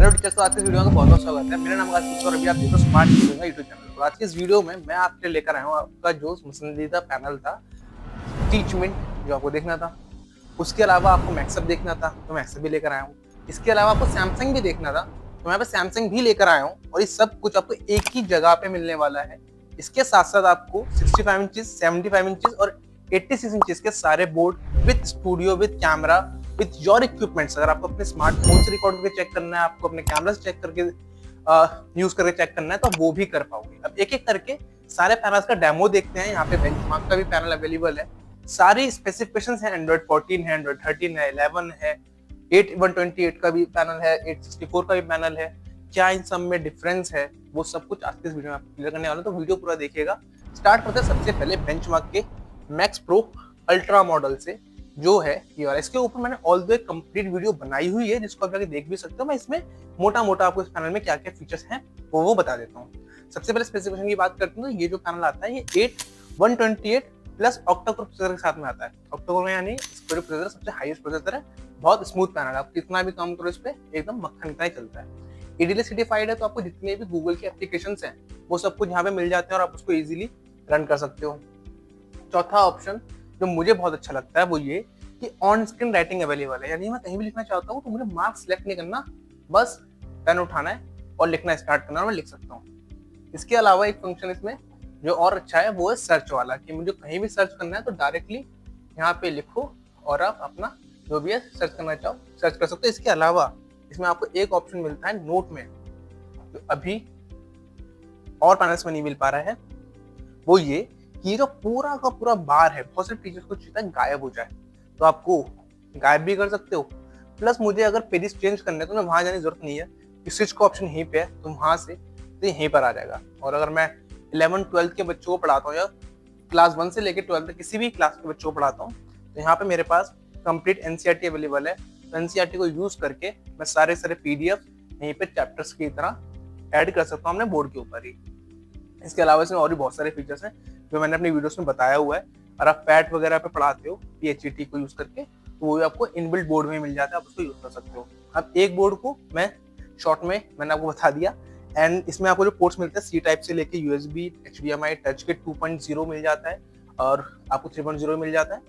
Hello teachers, तो आज की इस वीडियो में बहुत बहुत स्वागत है। मेरा नाम आकाश और अभी आप देखो स्मार्ट टीचिंग का यूट्यूब चैनल। तो आज की इस वीडियो में मैं आपके लिए लेकर आया हूँ आपका जो पसंदीदा पैनल था टीचमेंट, जो आपको देखना था। उसके अलावा आपको मैक्सअप देखना था तो मैक्सअप भी लेकर आया हूँ। इसके अलावा आपको सैमसंग भी देखना था तो मैं सैमसंग भी लेकर आया हूँ, और ये सब कुछ आपको एक ही जगह पे मिलने वाला है। इसके साथ साथ आपको 65 इंचेस, 75 इंचेस और 86 इंचेस के सारे board with studio, with camera, with your equipments. अगर आपको अपने स्मार्टफोन से रिकॉर्ड करके चेक करना है, आपको अपने कैमरा से चेक करके यूज करके चेक करना है, तो वो भी कर पाओगे। अब एक एक करके सारे पैनल्स का डेमो देखते हैं। यहाँ पे बेंचमार्क का भी पैनल अवेलेबल है। सारी स्पेसिफिकेशंस हैं, एंड्रॉइड 14 है, एंड्रॉइड 13 है, 11 है, 8128 का भी पैनल है, 864 का भी पैनल है। क्या इन सब में डिफरेंस है, वो सब कुछ आज के इस वीडियो में आपको क्लियर करने वाला हूं, तो वीडियो पूरा देखिएगा। स्टार्ट करते हैं सबसे पहले बेंचमार्क के मैक्स प्रो अल्ट्रा मॉडल से, जो है ये वाला। इसके ऊपर मैंने ऑल द कंप्लीट वीडियो बनाई हुई है, जिसको आप जाके देख भी सकते हो। मैं इसमें मोटा मोटा आपको इस पैनल में क्या क्या फीचर्स हैं वो बता देता हूँ। सबसे पहले स्पेसिफिकेशन की बात करते हैं तो ये जो पैनल आता है ये 8128 प्लस ऑक्टा-कोर प्रोसेसर के साथ में आता है। ऑक्टा-कोर में यानी स्क्वायर प्रोसेसर सबसे हाईएस्ट प्रोसेसर है। बहुत स्मूथ पैनल है, आप कितना भी काम करो इस पे एकदम मक्खन का ही चलता है। ईडीएलए सर्टिफाइड है, तो आपको जितने भी गूगल के एप्लीकेशंस हैं वो सब कुछ यहाँ पे मिल जाते हैं और आप उसको इजीली रन कर सकते हो। चौथा ऑप्शन जो मुझे बहुत अच्छा लगता है वो ये कि ऑन स्क्रीन राइटिंग अवेलेबल है। यानी मैं कहीं भी लिखना चाहता हूँ तो मुझे मार्क्स सिलेक्ट नहीं करना, बस पेन उठाना है और लिखना स्टार्ट करना, और मैं लिख सकता हूँ। इसके अलावा एक फंक्शन इसमें जो और अच्छा है वो है सर्च वाला, कि मुझे कहीं भी सर्च करना है तो डायरेक्टली यहाँ पे लिखो और आप अपना जो भी है सर्च करना चाहो सर्च कर सकते हो। इसके अलावा इसमें आपको एक ऑप्शन मिलता है नोट में, जो अभी और पैनल्स में नहीं मिल पा रहा है, वो ये कि ये जो पूरा का पूरा बार है, बहुत से टीचर्स को चाहता है गायब हो जाए, तो आपको गायब भी कर सकते हो। प्लस मुझे अगर पेजेस चेंज करने तो मैं वहां जाने की जरूरत नहीं है, स्विच का ऑप्शन यहीं पे है, तो वहां से तो यहीं पर आ जाएगा। और अगर मैं 11-12 के बच्चों को पढ़ाता हूँ या क्लास 1 से लेकर 12 तक किसी भी क्लास के बच्चों को पढ़ाता हूँ, तो यहाँ पे मेरे पास कंप्लीट एनसीईआरटी अवेलेबल है। तो एनसीईआरटी को यूज करके मैं सारे पीडीएफ यहीं पे चैप्टर्स की तरह ऐड कर सकता हूँ अपने बोर्ड के ऊपर ही। इसके अलावा इसमें और भी बहुत सारे फीचर्स हैं जो मैंने अपनी वीडियोस में बताया हुआ है। और आप पैट वगैरह पे पढ़ाते हो PHET को यूज करके, तो वो भी आपको इनबिल्ट बोर्ड में मिल जाता है, आप उसको यूज कर सकते हो। अब एक बोर्ड को मैं शॉर्ट में मैंने आपको बता दिया, एंड इसमें आपको जो पोर्ट्स मिलते हैं C टाइप से लेके USB, HDMI, टच के 2.0 मिल जाता है, और आपको 3.0 मिल जाता है।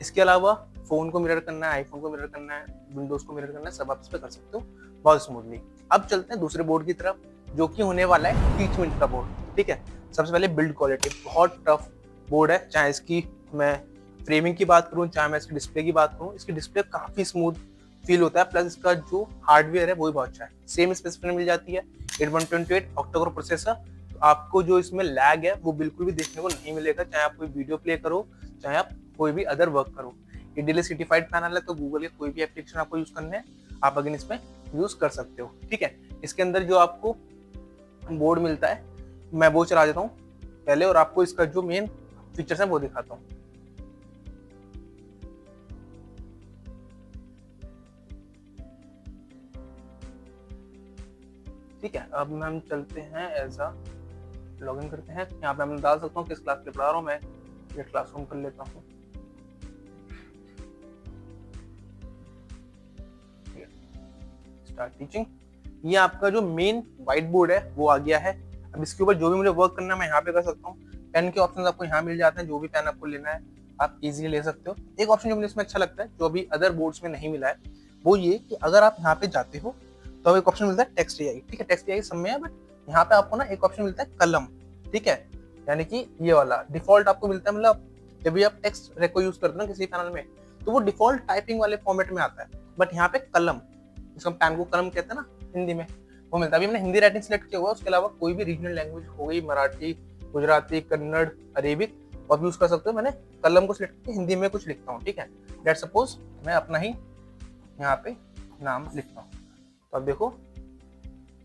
इसके अलावा फोन को मिरर करना है, आईफोन को मिरर करना है, विंडोज को मिरर करना है, सब आप इस पे कर सकते हो बहुत स्मूथली। अब चलते हैं दूसरे बोर्ड की तरफ, जो कि होने वाला है टीचमेंट का बोर्ड। ठीक है, सबसे पहले बिल्ड क्वालिटी बहुत टफ बोर्ड है। चाहे इसकी मैं फ्रेमिंग की बात करूं, चाहे मैं इसकी डिस्प्ले की बात करूं, इसकी डिस्प्ले काफी स्मूथ फील होता है। प्लस इसका जो हार्डवेयर है वो भी बहुत अच्छा है, सेम स्पेसिफिकेशन मिल जाती है, 8128 ऑक्टा-कोर प्रोसेसर। तो आपको जो इसमें लैग है वो बिल्कुल भी देखने को नहीं मिलेगा, चाहे आप कोई वीडियो प्ले करो, चाहे आप कोई भी अदर वर्क करो। ईडीएलए सर्टिफाइड पैनल है, तो गूगल के कोई भी एप्लीकेशन आपको यूज करने हैं, आप अगेन इसमें यूज कर सकते हो। ठीक है, इसके अंदर जो आपको बोर्ड मिलता है मैं वो चला देता हूँ पहले, और आपको इसका जो मेन फीचर्स है वो दिखाता हूँ। ठीक है, अब हम चलते हैं लॉगिन करते हैं। यहाँ पे मैं डाल सकता हूँ किस क्लास के पढ़ा रहा हूँ, मैं ये क्लासरूम कर लेता हूँ। स्टार्ट टीचिंग, ये आपका जो मेन व्हाइट बोर्ड है वो आ गया है। अब इसके ऊपर जो भी मुझे वर्क करना है मैं यहाँ पे कर सकता हूँ। पेन के ऑप्शन आपको यहाँ मिल जाते हैं, जो भी पेन आपको लेना है आप इजीली ले सकते हो। एक ऑप्शन जो मुझे इसमें अच्छा लगता है, जो अभी अदर बोर्ड्स में नहीं मिला है, वो ये कि अगर आप यहाँ पे जाते हो तो एक ऑप्शन मिलता है टेक्स्ट एआई। ठीक है, टेक्स्ट एआई सब में है, बट यहाँ पे आपको ना एक ऑप्शन मिलता है कलम। ठीक है, यानी कि ये वाला डिफॉल्ट आपको मिलता है, मतलब जब भी आप टेक्स्ट रेको यूज करते हो किसी पैनल में, तो वो डिफॉल्ट टाइपिंग वाले फॉर्मेट में आता है। बट यहाँ पे कलम, जिसको पेन को कलम कहते हैं ना हिंदी में, वो मिलता है। अभी मैंने हिंदी राइटिंग सिलेक्ट किया हुआ है, उसके अलावा कोई भी रीजनल लैंग्वेज हो गई, मराठी, गुजराती, कन्नड़, अरेबिक, आप यूज कर सकते हो। मैंने कलम को सिलेक्ट किया, हिंदी में कुछ लिखता हूँ। ठीक है, लेट्स सपोज मैं अपना ही यहाँ पे नाम लिखता हूँ, तो अब देखो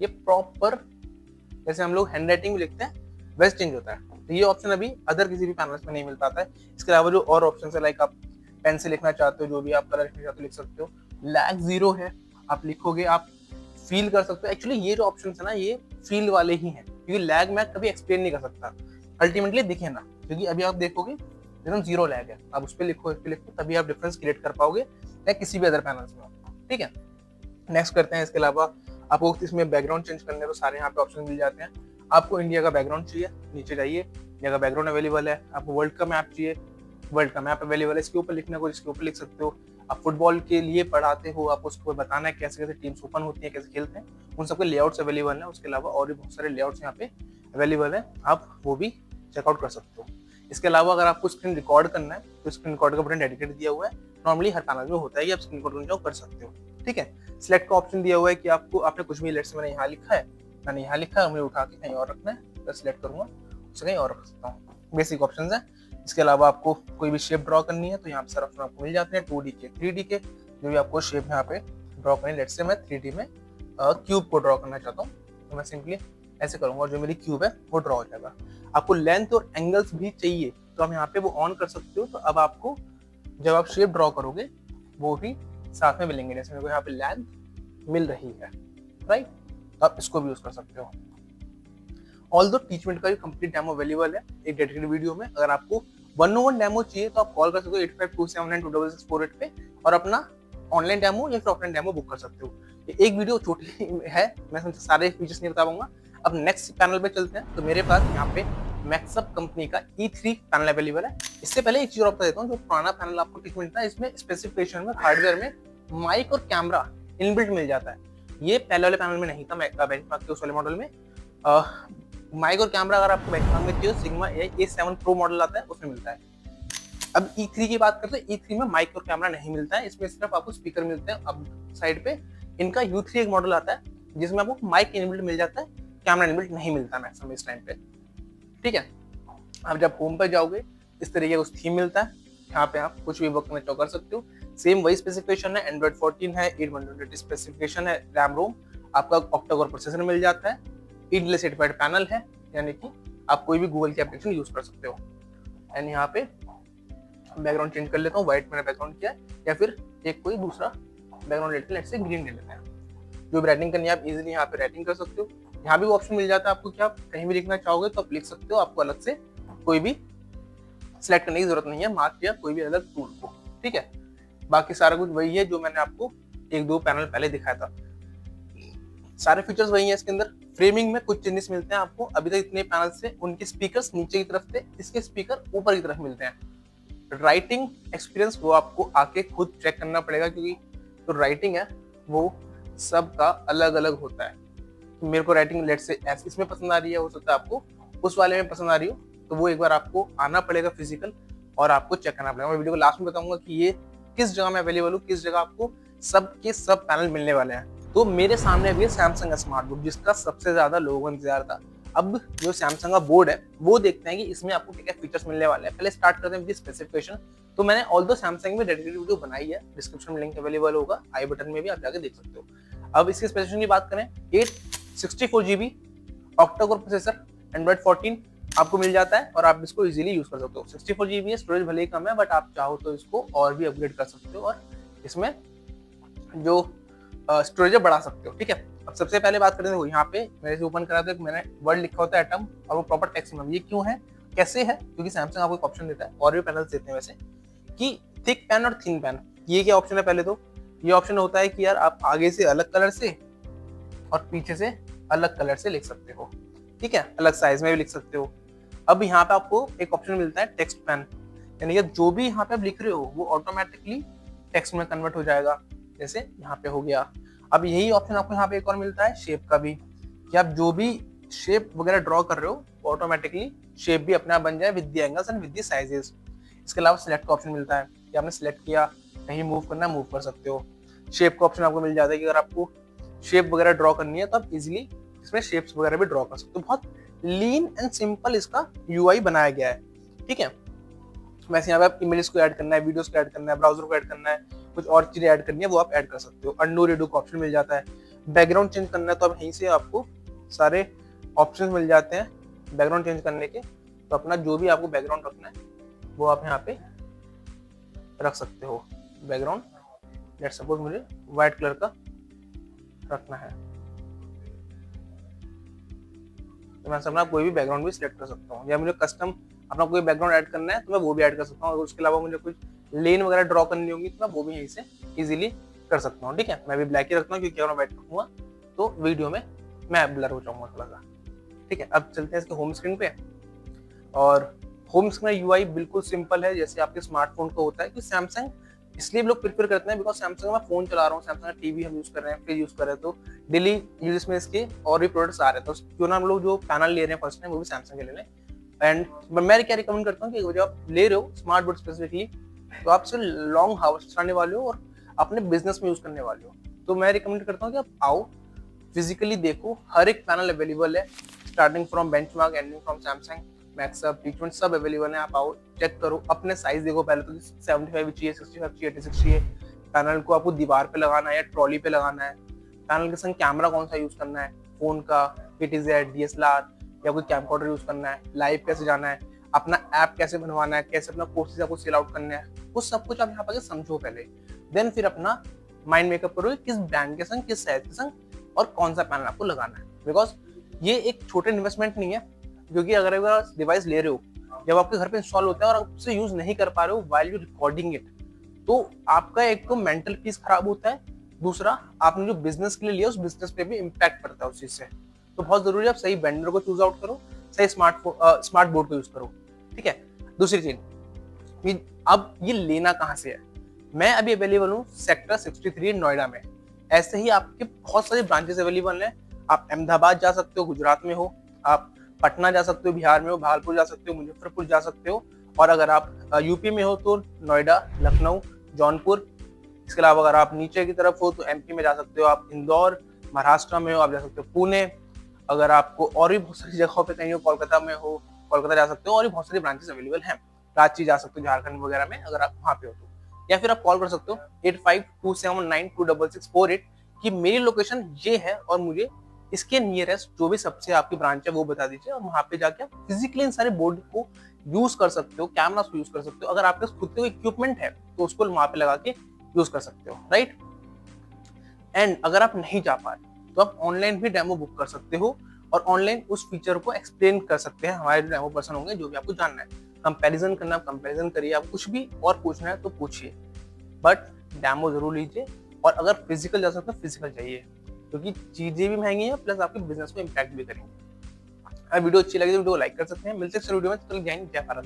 ये प्रॉपर जैसे हम लोग हैंड राइटिंग में लिखते हैं वैसे चेंज होता है। तो ये ऑप्शन अभी अदर किसी भी पैनल्स में नहीं मिल पाता है। इसके अलावा जो और ऑप्शन है, लाइक आप पेन से लिखना चाहते हो, जो भी आप कलर लिखना चाहते हो लिख सकते हो। लैग 0 है, आप लिखोगे आप फील कर सकते हो। एक्चुअली ये जो ऑप्शन है ना ये फील वाले ही हैं, क्योंकि लैग मैं कभी एक्सप्लेन नहीं कर सकता, अल्टीमेटली दिखे ना, क्योंकि अभी आप देखोगे एकदम 0 लैग है। आप उस पर लिखो, इस पर लिखो, तभी आप डिफरेंस क्रिएट कर पाओगे या किसी भी अदर पैनल्स में। ठीक है, नेक्स्ट करते हैं। इसके अलावा आपको इसमें बैकग्राउंड चेंज करने तो सारे यहाँ पे ऑप्शन मिल जाते हैं। आपको इंडिया का बैकग्राउंड चाहिए, नीचे जाइए, इंडिया का बैकग्राउंड अवेलेबल है। आपको वर्ल्ड का मैप चाहिए, वर्ल्ड का मैप अवेलेबल है। इसके ऊपर लिखना को इसके ऊपर लिख सकते हो। आप फुटबॉल के लिए पढ़ाते हो, आपको उसको बताना है कैसे कैसे टीम्स ओपन होती हैं, कैसे खेलते हैं, उन सबके लेआउट्स अवेलेबल है। उसके अलावा और भी बहुत सारे लेआउट्स यहाँ पे अवेलेबल है, आप वो भी चेकआउट कर सकते हो। इसके अलावा अगर आपको स्क्रीन रिकॉर्ड करना है तो स्क्रीन रिकॉर्ड का बटन डेडिकेट दिया हुआ है, नॉर्मली हर पैनल में होता है, आप स्क्रीन रिकॉर्ड कर सकते हो। ठीक है, सिलेक्ट का ऑप्शन दिया हुआ है कि आपको आपने कुछ भी, लेट्स से मैंने यहाँ लिखा है, मैंने यहाँ लिखा है, मुझे उठा के कहीं और रखना है तो सिलेक्ट करूंगा, उसे कहीं और रख सकता हूँ। बेसिक ऑप्शन है। इसके अलावा आपको कोई भी शेप ड्रॉ करनी है तो यहाँ पे सारे ऑप्शन आपको मिल जाते हैं, 2D के 3D के, जो भी आपको शेप यहाँ पे ड्रॉ करनी है। लेट्स से मैं 3D में क्यूब को ड्रॉ करना चाहता हूँ तो मैं सिंपली ऐसे करूंगा और जो मेरी क्यूब है वो ड्रॉ हो जाएगा। आपको लेंथ और एंगल्स भी चाहिए तो आप यहाँ पे वो ऑन कर सकते हो, तो अब आपको जब आप शेप ड्रॉ करोगे वो भी साथ में मिलेंगे। जैसे मेरे को यहाँ पे लेंथ मिल रही है, राइट, तो आप इसको भी यूज कर सकते हो। ऑल्दो टीचमेंट का भी कंप्लीट डेमो अवेलेबल है एक डेडिकेटेड वीडियो में। अगर आपको 1-on-1 डेमो चाहिए तो आप कॉल कर सकते हो 8527926648 पे और अपना ऑनलाइन डेमो या फिर ऑफलाइन डेमो बुक कर सकते हो। ये एक वीडियो छोटी है, मैं सारे फीचर्स नहीं बता पाऊंगा। अब नेक्स्ट पैनल पे चलते हैं। तो मेरे पास यहाँ पे मैक्सअप कंपनी का E3 पैनल अवेलेबल है। इससे पहले एक चीज और बता देता हूँ, जो पुराना पैनल आपको टीचमेंट था, इसमें स्पेसिफिकेशन में हार्डवेयर में माइक और कैमरा इनबिल्ट मिल जाता है। ये पहले वाले पैनल में नहीं था, बेंचमार्क के उस वाले मॉडल में माइक और कैमरा अगर आपको बेंचमार्क में चाहिए सिग्मा A7 प्रो मॉडल आता है उसमें मिलता है। अब E3 की बात करते हैं, E3 में माइक और कैमरा नहीं मिलता है, इसमें सिर्फ आपको स्पीकर मिलते हैं। अब साइड पे इनका U3 एक मॉडल आता है जिसमें आपको माइक इनबिल्ट मिल जाता है, कैमरा इनबिल्ट नहीं मिलता मैक्सिमम इस टाइम पे। ठीक है, अब जब होम पर जाओगे इस तरीके का थीम मिलता है, यहाँ पे आप कुछ भी वर्क करना कर सकते हो। सेम वही स्पेसिफिकेशन है, एंड्रॉइड 14 है, 8 स्पेसिफिकेशन है, रैम रोम आपका ऑक्टा-कोर प्रोसेसर मिल जाता है, ईडले सर्टिफाइड पैनल है, यानी कि आप कोई भी गूगल की एप्लीकेशन यूज कर सकते हो। एंड यहाँ पे बैकग्राउंड चेंज कर लेता हूँ, व्हाइट मैंने बैकग्राउंड किया है, या फिर एक कोई दूसरा बैकग्राउंड लेते हैं, लेट्स से ग्रीन ले लेते हैं। जो भी राइटिंग करनी है आप इजीली यहाँ पे राइटिंग कर सकते हो। यहाँ भी वो ऑप्शन मिल जाता है आपको कि आप कहीं भी लिखना चाहोगे तो आप लिख सकते हो, आपको अलग से कोई भी सिलेक्ट करने की जरूरत नहीं है, मार्क या कोई भी अलग टूल को। ठीक है, बाकी सारा कुछ वही है जो मैंने आपको 1-2 पैनल पहले दिखाया था, सारे फीचर्स वही है इसके अंदर। फ्रेमिंग में कुछ चेंजेस मिलते हैं आपको, अभी तक इतने पैनल से उनके स्पीकर्स नीचे की तरफ थे, इसके स्पीकर ऊपर की तरफ मिलते हैं। राइटिंग एक्सपीरियंस वो आपको आके खुद चेक करना पड़ेगा, क्योंकि जो राइटिंग है वो सबका अलग अलग होता है। मेरे को राइटिंग लेट से इसमें पसंद आ रही है, हो सकता है आपको उस वाले में पसंद आ रही हो, तो वो एक बार आपको आना पड़ेगा फिजिकल और आपको चेक करना पड़ेगा। मैं वीडियो को लास्ट में बताऊंगा कि ये किस जगह में अवेलेबल हो, किस जगह आपको सब के सब पैनल मिलने वाले हैं। तो मेरे सामने अभी है सैमसंग का स्मार्ट बोर्ड, जिसका सबसे ज्यादा लोगों को इंतजार था। अब जो सैमसंग का बोर्ड है वो देखते हैं कि इसमें आपको क्या क्या फीचर्स मिलने वाले हैं। पहले स्टार्ट करते हैं विद स्पेसिफिकेशन। तो मैंने ऑल्दो सैमसंग में डेडिकेटेड वीडियो बनाई है, डिस्क्रिप्शन में लिंक अवेलेबल होगा, आई बटन में भी आप जाके देख सकते हो। अब इसके स्पेसिफिकेशन की बात करें, 864 GB ऑक्टा-कोर प्रोसेसर, एंड्रॉइड 14 आपको मिल जाता है और आप इसको इजीली यूज कर सकते हो। 64 GB है, स्टोरेज भले ही कम है, बट आप चाहो तो इसको और भी अपग्रेड कर सकते हो और इसमें जो स्टोरेज बढ़ा सकते हो। ठीक है, अब सबसे पहले बात करते हैं, यहाँ पे मेरे से ओपन करा था, मैंने वर्ड लिखा होता है एटम और वो प्रॉपर टेक्स्ट में। ये क्यों है, कैसे है, क्योंकि सैमसंग आपको एक ऑप्शन देता है, और भी पैनल्स देते हैं वैसे, कि थिक पेन और थिन पेन। ये क्या ऑप्शन है, पहले तो ये ऑप्शन होता है कि यार आप आगे से अलग कलर से और पीछे से अलग कलर से लिख सकते हो। ठीक है, अलग साइज में भी लिख सकते हो। अब यहाँ पे आपको एक ऑप्शन मिलता है टेक्स्ट पेन, यानी कि जो भी यहाँ पे आप लिख रहे हो वो ऑटोमेटिकली टेक्स्ट में कन्वर्ट हो जाएगा, जैसे यहाँ पे हो गया। अब यही ऑप्शन आपको यहाँ पे एक और मिलता है शेप का भी, कि आप जो भी शेप वगैरह ड्रॉ कर रहे हो ऑटोमेटिकली शेप भी अपने आप बन जाए with the angles and with the sizes. इसके अलावा सिलेक्ट का ऑप्शन मिलता है कि आपने सिलेक्ट किया, कहीं मूव करना है मूव कर सकते हो। शेप का ऑप्शन आपको मिल जाता है कि अगर आपको शेप वगैरह ड्रॉ करनी है तो आप इजीली इसमें शेप्स वगैरह भी ड्रॉ कर सकते हो। बहुत लीन एंड सिंपल इसका यूआई बनाया गया है। ठीक है, वैसे यहाँ पे आप इमेजेस को ऐड करना है, वीडियोस को ऐड करना है, ब्राउजर को ऐड करना है, कुछ और चीजें ऐड करनी है वो आप ऐड कर सकते हो। अनडू रीडू का ऑप्शन मिल जाता है। बैकग्राउंड चेंज करना है तो अब यहीं से आपको सारे ऑप्शंस मिल जाते हैं बैकग्राउंड चेंज करने के। तो अपना जो भी आपको बैकग्राउंड रखना है वो आप यहाँ पे रख सकते हो। बैकग्राउंड लेट्स सपोज मुझे व्हाइट कलर का रखना है, तो मैं अपना कोई भी बैकग्राउंड भी सिलेक्ट कर सकता हूँ, या मुझे कस्टम अपना कोई बैकग्राउंड ऐड करना है तो मैं वो भी ऐड कर सकता हूँ। और उसके अलावा मुझे कुछ लेन वगैरह ड्रॉ करनी होगी तो मैं वो भी यहीं से इजीली कर सकता हूँ। ठीक है, मैं भी ब्लैक ही रखता हूँ क्योंकि मैं व्हाइट रखूंगा तो वीडियो में मैं ब्लर हो जाऊंगा थोड़ा सा। ठीक है, अब चलते हैं इसके होम स्क्रीन पे। और होम स्क्रीन यूआई बिल्कुल सिंपल है, जैसे आपके स्मार्टफोन को होता है। कि सैमसंग इसलिए लोग प्रेफर करते हैं बिकॉज सैमसंग में फोन चला रहा हूँ, सैमसंग का टीवी हम यूज कर रहे हैं, फ्रिज यूज कर रहे हैं, तो डेली यूज में इसके और भी प्रोडक्ट्स आ रहे हैं। तो क्यों ना हम लोग जो पैनल ले रहे हैं फर्स्ट टाइम वो भी सैमसंग के ले लें। एंड मैं क्या रिकमेंड करता हूँ कि जब आप ले रहे हो स्मार्ट बोर्ड स्पेसिफिकली, तो आप सिर्फ लॉन्ग हावर्स चलाने वाले हो और अपने बिजनेस में यूज करने वाले हो, तो मैं रिकमेंड करता हूँ कि आप आओ फिजिकली देखो। हर एक पैनल अवेलेबल है, starting from benchmark, ending from Samsung, मैक्सअप, टीचमेंट सब अवेलेबल है। आप आओ चेक करो, अपने साइज देखो पहले तो 75 चाहिए, 65 चाहिए, 86 चाहिए। पैनल को आपको दीवार पे लगाना है या ट्रॉली पे लगाना है, पैनल के संग कैमरा कौन सा यूज करना है, फोन का, PTZ, DSLR या कोई कैमकॉर्डर यूज करना है, लाइव कैसे जाना है, अपना ऐप कैसे बनवाना है, कैसे अपना कोर्सेज आपको सेल आउट करना है, वो सब कुछ आप यहाँ पर समझो पहले। देन फिर अपना माइंड मेकअप करो किस ब्रांड के संग, किस साइज के संग और कौन सा पैनल आपको लगाना है। बिकॉज ये एक छोटे इन्वेस्टमेंट नहीं है, क्योंकि अगर आप डिवाइस ले रहे हो, जब आपके घर पे इंस्टॉल होता है और आप उसे यूज नहीं कर पा रहे हो व्हाइल यू रिकॉर्डिंग इट, तो आपका एक तो मेंटल पीस खराब होता है, दूसरा आपने जो बिजनेस के लिए लिया उस बिजनेस पे भी इम्पैक्ट पड़ता है उस चीज से। तो बहुत जरूरी है आप सही वेंडर को चूज आउट करो, सही स्मार्ट बोर्ड को यूज करो। ठीक है, दूसरी चीज, अब ये लेना कहाँ से है। मैं अभी अवेलेबल हूँ सेक्टर 63 नोएडा में। ऐसे ही आपके बहुत सारे ब्रांचेस अवेलेबल हैं। आप अहमदाबाद जा सकते हो, गुजरात में हो, आप पटना जा सकते हो, बिहार में हो, भागलपुर जा सकते हो, मुजफ्फरपुर जा सकते हो, और अगर आप यूपी में हो तो नोएडा, लखनऊ, जौनपुर। इसके अलावा अगर आप नीचे की तरफ हो तो MP में जा सकते हो, आप इंदौर, महाराष्ट्र में हो आप जा सकते हो, पुणे। अगर आपको और भी बहुत सारी जगहों पे कहीं हो, कोलकाता में हो, कोलकाता जा सकते हो, और भी बहुत सारी ब्रांचेस अवेलेबल हैं। रांची जा सकते हो झारखंड वगैरह में अगर आप वहाँ पे हो तो, या फिर आप कॉल कर सकते हो 8527926648 कि मेरी लोकेशन ये है और मुझे इसके नियरेस्ट जो भी सबसे आपकी ब्रांच है वो बता दीजिए, और वहाँ पे जाके आप फिजिकली इन सारे बोर्ड को यूज कर सकते हो, कैमरा को यूज कर सकते हो। अगर आपके पास खुद का इक्विपमेंट है तो उसको वहाँ पे लगा के यूज कर सकते हो, राइट। एंड अगर आप नहीं जा पा रहे तो आप ऑनलाइन भी डेमो बुक कर सकते हो और ऑनलाइन उस फीचर को एक्सप्लेन कर सकते हैं। हमारे जो डेमो पर्सन होंगे, जो भी आपको जानना है, कंपैरिजन करना, कंपैरिजन करिए, आप कुछ भी और पूछना है तो पूछिए, बट डेमो जरूर लीजिए। और अगर फिजिकल जा सकते हो फिजिकल जाइए, क्योंकि चीजें भी महंगी हैं प्लस आपके बिजनेस को इम्पैक्ट भी करेंगे। अगर वीडियो अच्छी लगी तो वीडियो को लाइक कर सकते हैं। मिलते हैं वीडियो में, जय हिंद, जय भारत।